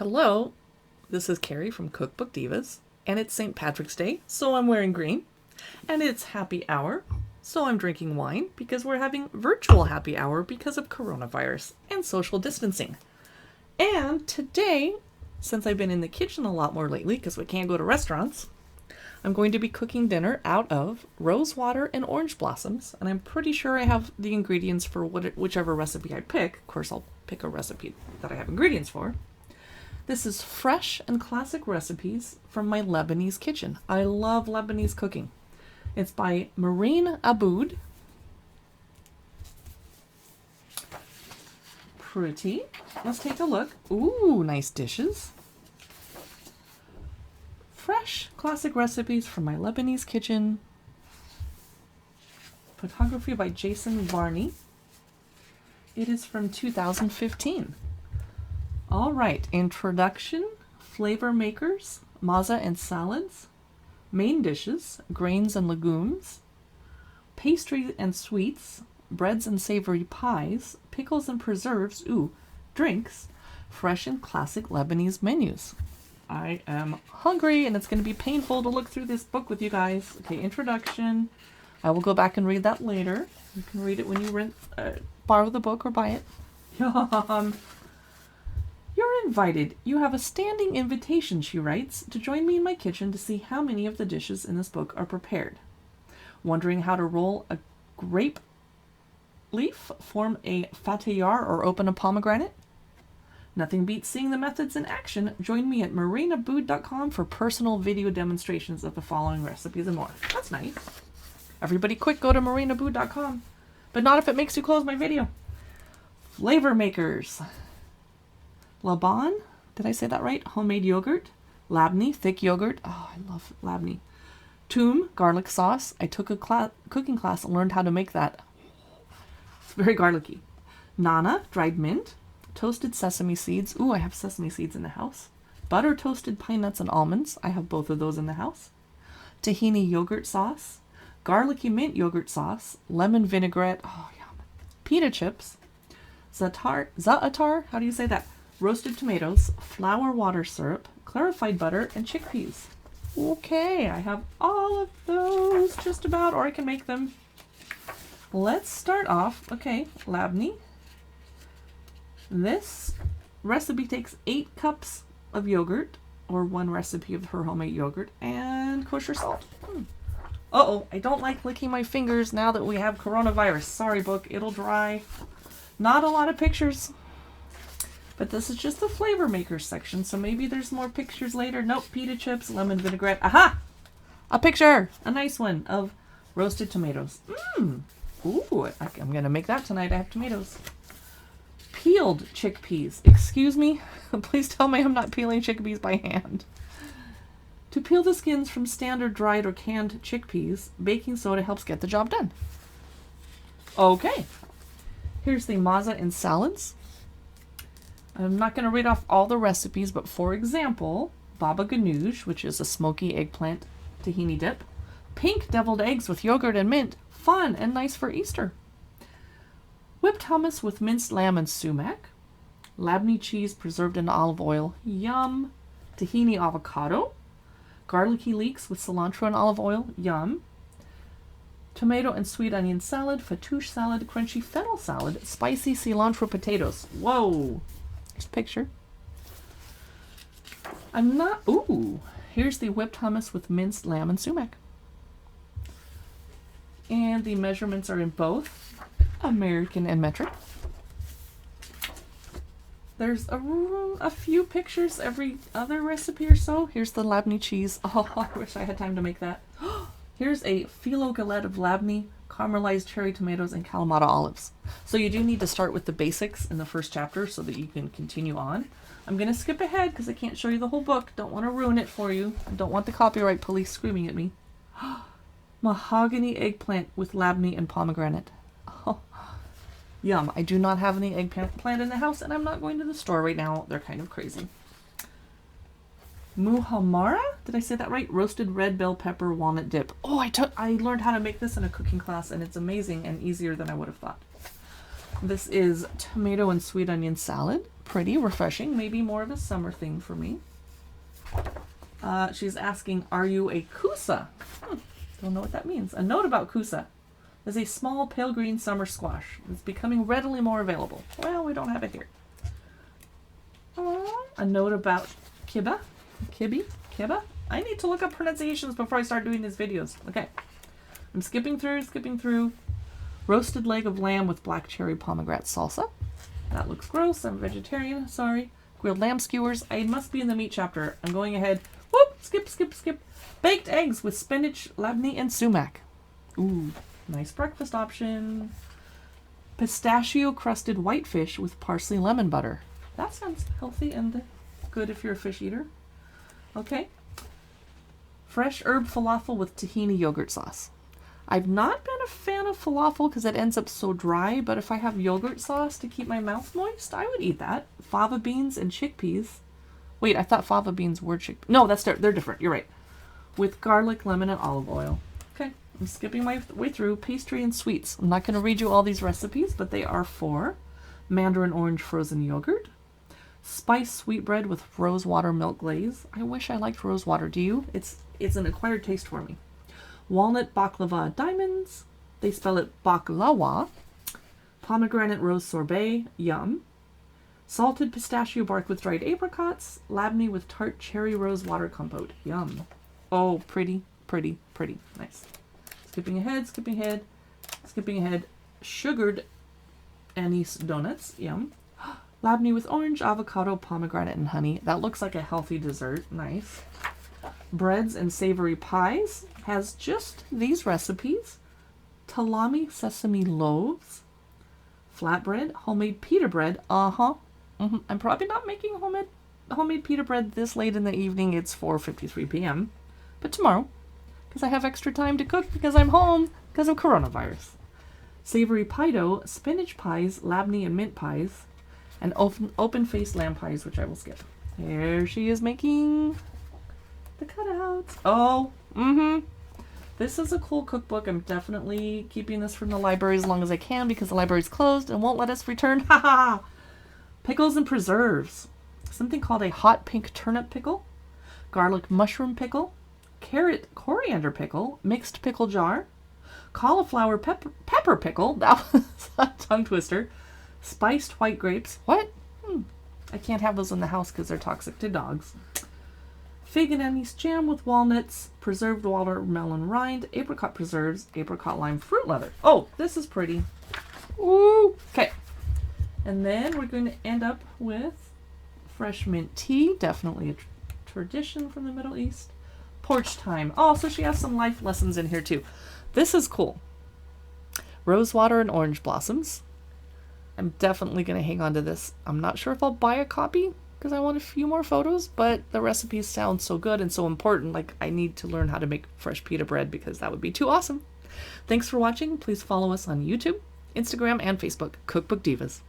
Hello, this is Carrie from Cookbook Divas, and it's St. Patrick's Day, so I'm wearing green. And it's happy hour, so I'm drinking wine because we're having virtual happy hour because of coronavirus and social distancing. And today, since I've been in the kitchen a lot more lately because we can't go to restaurants, I'm going to be cooking dinner out of rose water and orange blossoms, and I'm pretty sure I have the ingredients for whichever recipe I pick. Of course, I'll pick a recipe that I have ingredients for. This is fresh and classic recipes from my Lebanese kitchen. I love Lebanese cooking. It's by Maureen Abood. Pretty. Let's take a look. Ooh, nice dishes. Fresh classic recipes from my Lebanese kitchen. Photography by Jason Varney. It is from 2015. All right, introduction, flavor makers, maza and salads, main dishes, grains and legumes, pastry and sweets, breads and savory pies, pickles and preserves, drinks, fresh and classic Lebanese menus. I am hungry and it's going to be painful to look through this book with you guys. Okay, introduction. I will go back and read that later. You can read it when you borrow the book or buy it. Yum. You're invited. You have a standing invitation, she writes, to join me in my kitchen to see how many of the dishes in this book are prepared. Wondering how to roll a grape leaf, form a fatayar, or open a pomegranate? Nothing beats seeing the methods in action. Join me at maureenabood.com for personal video demonstrations of the following recipes and more. That's nice. Everybody quick, go to maureenabood.com. But not if it makes you close my video. Flavor makers. Laban, did I say that right? Homemade yogurt. Labneh, thick yogurt. Oh, I love labneh. Toom, garlic sauce. I took a cooking class and learned how to make that. It's very garlicky. Nana, dried mint. Toasted sesame seeds. Ooh, I have sesame seeds in the house. Butter toasted pine nuts and almonds. I have both of those in the house. Tahini yogurt sauce. Garlicky mint yogurt sauce. Lemon vinaigrette. Oh, yum. Pita chips. Za'atar, how do you say that? Roasted tomatoes, flour water syrup, clarified butter, and chickpeas. Okay, I have all of those just about, or I can make them. Let's start off. Okay, labneh. This recipe takes 8 cups of yogurt, or 1 recipe of her homemade yogurt, and kosher salt. Uh-oh, I don't like licking my fingers now that we have coronavirus. Sorry, book, it'll dry. Not a lot of pictures. But this is just the flavor makers section, so maybe there's more pictures later. Nope, pita chips, lemon vinaigrette. Aha! A picture! A nice one of roasted tomatoes. Ooh, I'm going to make that tonight. I have tomatoes. Peeled chickpeas. Excuse me? Please tell me I'm not peeling chickpeas by hand. To peel the skins from standard dried or canned chickpeas, baking soda helps get the job done. Okay. Here's the maza and salads. I'm not going to read off all the recipes, but for example, baba ganoush, which is a smoky eggplant tahini dip, pink deviled eggs with yogurt and mint, fun and nice for Easter. Whipped hummus with minced lamb and sumac, labneh cheese preserved in olive oil, yum. Tahini avocado, garlicky leeks with cilantro and olive oil, yum. Tomato and sweet onion salad, fattoush salad, crunchy fennel salad, spicy cilantro potatoes. Whoa! Picture. Here's the whipped hummus with minced lamb and sumac. And the measurements are in both American and metric. There's a few pictures every other recipe or so. Here's the labneh cheese. Oh, I wish I had time to make that. Here's a phyllo galette of labneh, caramelized cherry tomatoes, and Kalamata olives. So you do need to start with the basics in the first chapter so that you can continue on. I'm going to skip ahead because I can't show you the whole book. Don't want to ruin it for you. I don't want the copyright police screaming at me. Mahogany eggplant with labneh and pomegranate. Oh, yum. I do not have any eggplant in the house, and I'm not going to the store right now. They're kind of crazy. Muhammara? Did I say that right? Roasted red bell pepper walnut dip. Oh, I learned how to make this in a cooking class, and it's amazing and easier than I would have thought. This is tomato and sweet onion salad, Pretty, refreshing, maybe more of a summer thing for me. She's asking, are you a kusa? Don't know what that means. A note about kusa is a small pale green summer squash. It's becoming readily more available. Well, we don't have it here. A note about kiba. Kiba. I need to look up pronunciations before I start doing these videos. Okay. I'm skipping through. Roasted leg of lamb with black cherry pomegranate salsa. That looks gross. I'm a vegetarian. Sorry. Grilled lamb skewers. I must be in the meat chapter. I'm going ahead. Whoop! Skip. Baked eggs with spinach, labneh, and sumac. Ooh, nice breakfast option. Pistachio crusted whitefish with parsley lemon butter. That sounds healthy and good if you're a fish eater. Okay. Fresh herb falafel with tahini yogurt sauce. I've not been a fan of falafel because it ends up so dry, but if I have yogurt sauce to keep my mouth moist, I would eat that. Fava beans and chickpeas. Wait, I thought fava beans were chickpeas. No, they're different. You're right. With garlic, lemon, and olive oil. Okay, I'm skipping my way through pastry and sweets. I'm not going to read you all these recipes, but they are for mandarin orange frozen yogurt, spiced sweetbread with rose water milk glaze. I wish I liked rose water. Do you? It's an acquired taste for me. Walnut baklava diamonds. They spell it baklawa. Pomegranate rose sorbet. Yum. Salted pistachio bark with dried apricots. Labneh with tart cherry rose water compote. Yum. Oh, pretty. Nice. Skipping ahead. Sugared anise donuts. Yum. Labneh with orange, avocado, pomegranate, and honey. That looks like a healthy dessert. Nice. Breads and savory pies. Has just these recipes. Salami sesame loaves. Flatbread. Homemade pita bread. I'm probably not making homemade pita bread this late in the evening. It's 4:53 p.m. But tomorrow, because I have extra time to cook because I'm home because of coronavirus. Savory pie dough, spinach pies, labneh and mint pies, and open-faced lamb pies, which I will skip. There she is making the cutouts. Oh, This is a cool cookbook. I'm definitely keeping this from the library as long as I can because the library's closed and won't let us return. Pickles and preserves. Something called a hot pink turnip pickle, garlic mushroom pickle, carrot coriander pickle, mixed pickle jar, cauliflower pepper pickle. That was a tongue twister. Spiced white grapes. What? I can't have those in the house because they're toxic to dogs. Fig and anise jam with walnuts, preserved watermelon rind, apricot preserves, apricot lime fruit leather. Oh, this is pretty. Ooh. Okay. And then we're going to end up with fresh mint tea. Definitely a tradition from the Middle East. Porch time. Oh, so she has some life lessons in here too. This is cool. Rose water and orange blossoms. I'm definitely going to hang on to this. I'm not sure if I'll buy a copy because I want a few more photos, but the recipes sound so good and so important. Like, I need to learn how to make fresh pita bread because that would be too awesome. Thanks for watching. Please follow us on YouTube, Instagram, and Facebook, Cookbook Divas.